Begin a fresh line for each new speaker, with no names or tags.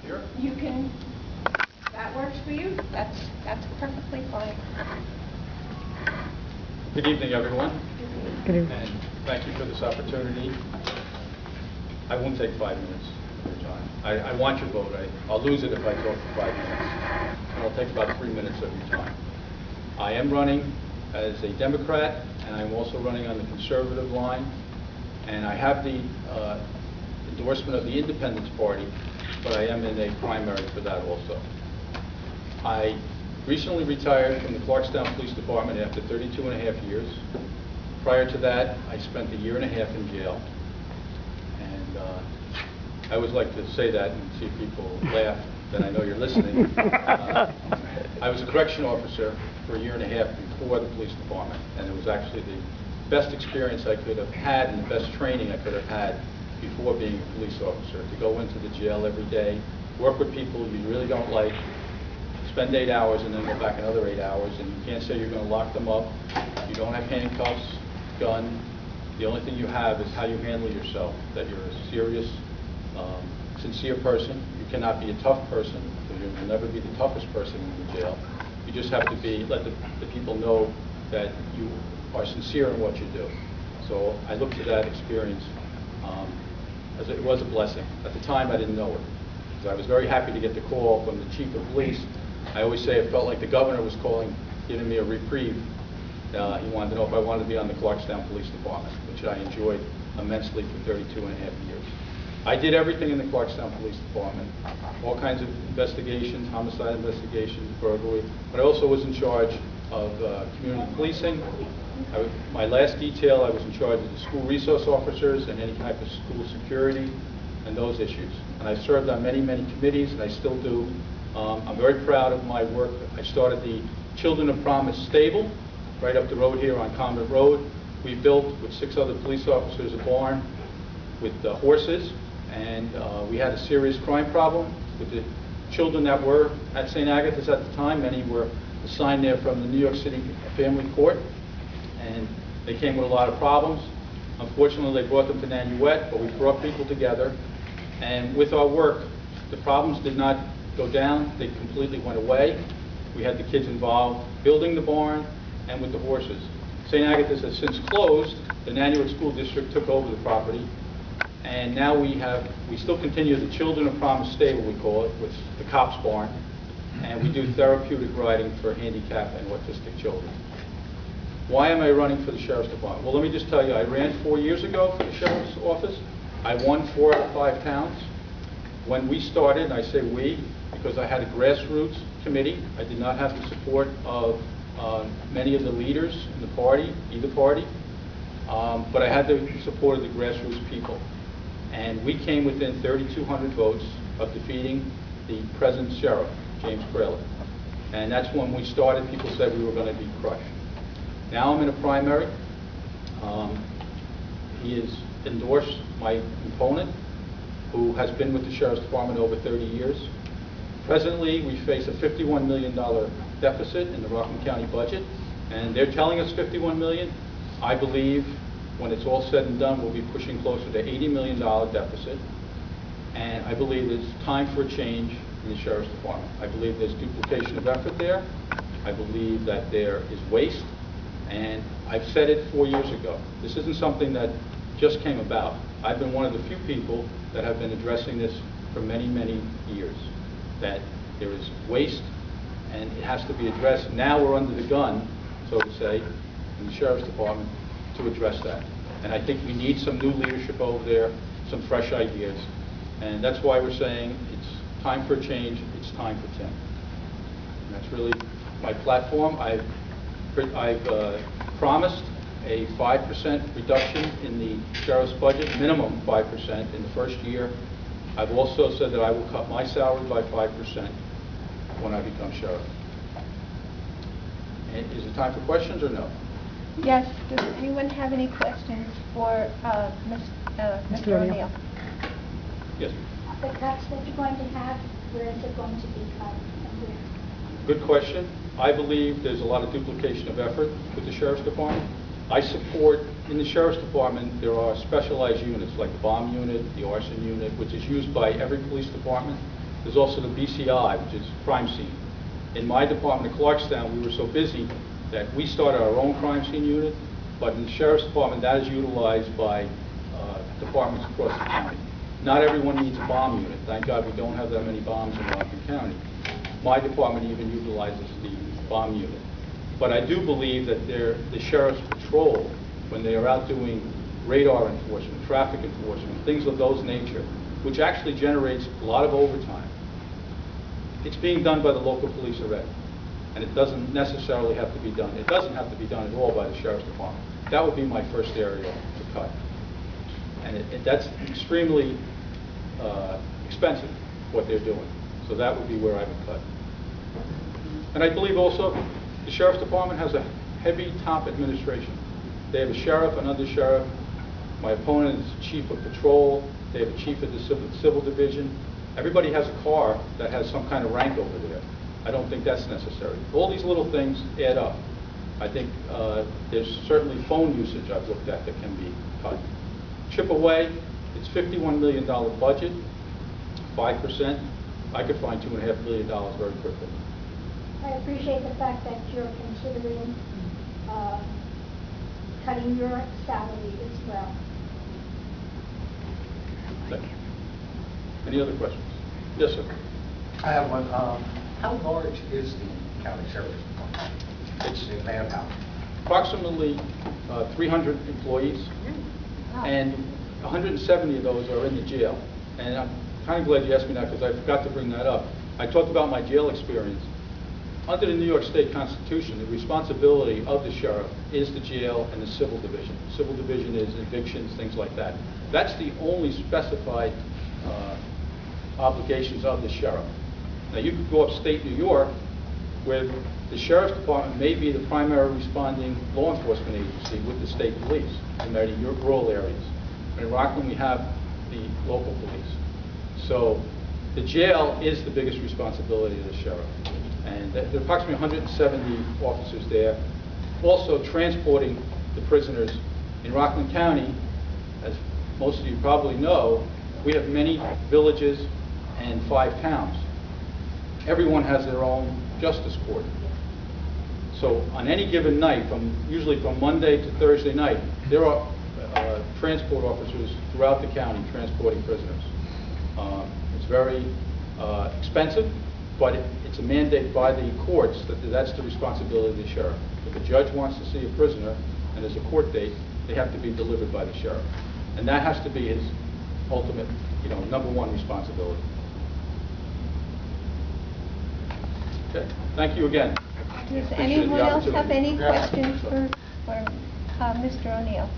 Sure.
You can, that works for you, that's perfectly fine.
Good evening, everyone.
Good evening.
And thank you for this opportunity. I won't take 5 minutes of your time. I want your vote. I'll lose it if I talk for 5 minutes. And I'll take about 3 minutes of your time. I am running as a Democrat, and I'm also running on the conservative line. And I have the endorsement of the Independence Party, but I am in a primary for that also. I recently retired from the Clarkstown Police Department after 32.5 years. Prior to that, I spent 1.5 years in jail. And I always like to say that and see people laugh, then I know you're listening. I was a correction officer for 1.5 years before the police department, and it was actually the best experience I could have had and the best training I could have had before being a police officer, to go into the jail every day, work with people you really don't like, spend 8 hours and then go back another 8 hours, and you can't say you're going to lock them up. You don't have handcuffs, gun. The only thing you have is how you handle yourself, that you're a serious, sincere person. You cannot be a tough person, because you will never be the toughest person in the jail. You just have to be, let the people know that you are sincere in what you do. So I look to that experience as it was a blessing. At the time, I didn't know it. So I was very happy to get the call from the chief of police. I always say it felt like the governor was calling, giving me a reprieve. He wanted to know if I wanted to be on the Clarkstown Police Department, which I enjoyed immensely for 32.5 years. I did everything in the Clarkstown Police Department, all kinds of investigations, homicide investigations, burglary, but I also was in charge of community policing. My last detail, I was in charge of the school resource officers and any type of school security and those issues. And I served on many, many committees, and I still do. I'm very proud of my work. I started the Children of Promise Stable right up the road here on Convent Road. We built, with 6 other police officers, a barn with horses, and we had a serious crime problem with the children that were at St. Agatha's at the time. Many were assigned there from the New York City Family Court, and they came with a lot of problems. Unfortunately, they brought them to Nanuet, but we brought people together, and with our work, the problems did not go down. They completely went away. We had the kids involved building the barn and with the horses. St. Agatha's has since closed. The Nanuet School District took over the property, and now we still continue the Children of Promise Stable, we call it, with the cops barn, and we do therapeutic riding for handicapped and autistic children. Why am I running for the Sheriff's Department? Well, let me just tell you, I ran 4 years ago for the Sheriff's Office. I won 4 out of 5 towns. When we started, and I say we, because I had a grassroots committee, I did not have the support of many of the leaders in the party, either party, but I had the support of the grassroots people. And we came within 3,200 votes of defeating the present sheriff, James Crayley. And that's when we started. People said we were going to be crushed. Now I'm in a primary. He has endorsed my opponent, who has been with the Sheriff's Department over 30 years. Presently, we face a $51 million deficit in the Rockland County budget, and they're telling us $51 million. I believe when it's all said and done, we'll be pushing closer to $80 million deficit, and I believe it's time for a change in the Sheriff's Department. I believe there's duplication of effort there. I believe that there is waste, and I've said it 4 years ago. This isn't something that just came about. I've been one of the few people that have been addressing this for many, many years, that there is waste and it has to be addressed. Now we're under the gun, so to say, in the Sheriff's Department to address that. And I think we need some new leadership over there, some fresh ideas. And that's why we're saying it's time for a change, it's time for Tim. And that's really my platform. I've promised a 5% reduction in the sheriff's budget, minimum 5% in the first year. I've also said that I will cut my salary by 5% when I become sheriff. And is it time for questions or no?
Yes, does anyone have any questions for Mr. O'Neill?
Yes.
The cuts that you're going to have, where is it going to be cut?
Good question. I believe there's a lot of duplication of effort with the Sheriff's Department. I support, in the Sheriff's Department, there are specialized units like the bomb unit, the arson unit, which is used by every police department. There's also the BCI, which is crime scene. In my department of Clarkstown, we were so busy that we started our own crime scene unit, but in the sheriff's department, that is utilized by departments across the county. Not everyone needs a bomb unit. Thank God we don't have that many bombs in Rockland County. My department even utilizes the bomb unit. But I do believe that the sheriff's patrol, when they are out doing radar enforcement, traffic enforcement, things of those nature, which actually generates a lot of overtime, it's being done by the local police already. And it doesn't necessarily have to be done. It doesn't have to be done at all by the sheriff's department. That would be my first area to cut. And that's extremely expensive, what they're doing. So that would be where I would cut. And I believe also the sheriff's department has a heavy top administration. They have a sheriff, an under-sheriff. My opponent is chief of patrol. They have a chief of the civil division. Everybody has a car that has some kind of rank over there. I don't think that's necessary. All these little things add up. I think there's certainly phone usage I've looked at that can be cut. Chip away, it's $51 million budget, 5%. I could find $2.5 million very quickly.
I appreciate the fact that you're considering cutting your salary as well.
Thank you. Any other questions? Yes, sir.
I have one. How large is the county sheriff's department?
It's
in manpower.
approximately 300 employees, and 170 of those are in the jail. And I'm kind of glad you asked me that because I forgot to bring that up. I talked about my jail experience. Under the New York State Constitution, the responsibility of the sheriff is the jail and the civil division. Civil division is evictions, things like that. That's the only specified obligations of the sheriff. Now, you could go upstate New York, where the sheriff's department may be the primary responding law enforcement agency with the state police in many rural areas. In Rockland, we have the local police. So the jail is the biggest responsibility of the sheriff. And there are approximately 170 officers there. Also transporting the prisoners in Rockland County, as most of you probably know, we have many villages and 5 towns. Everyone has their own justice court. So on any given night, usually from Monday to Thursday night, there are transport officers throughout the county transporting prisoners. It's very expensive, but it's a mandate by the courts that that's the responsibility of the sheriff. If a judge wants to see a prisoner and there's a court date, they have to be delivered by the sheriff. And that has to be his ultimate, #1 responsibility. Okay, thank you again.
Does anyone else have any questions for Mr. O'Neill?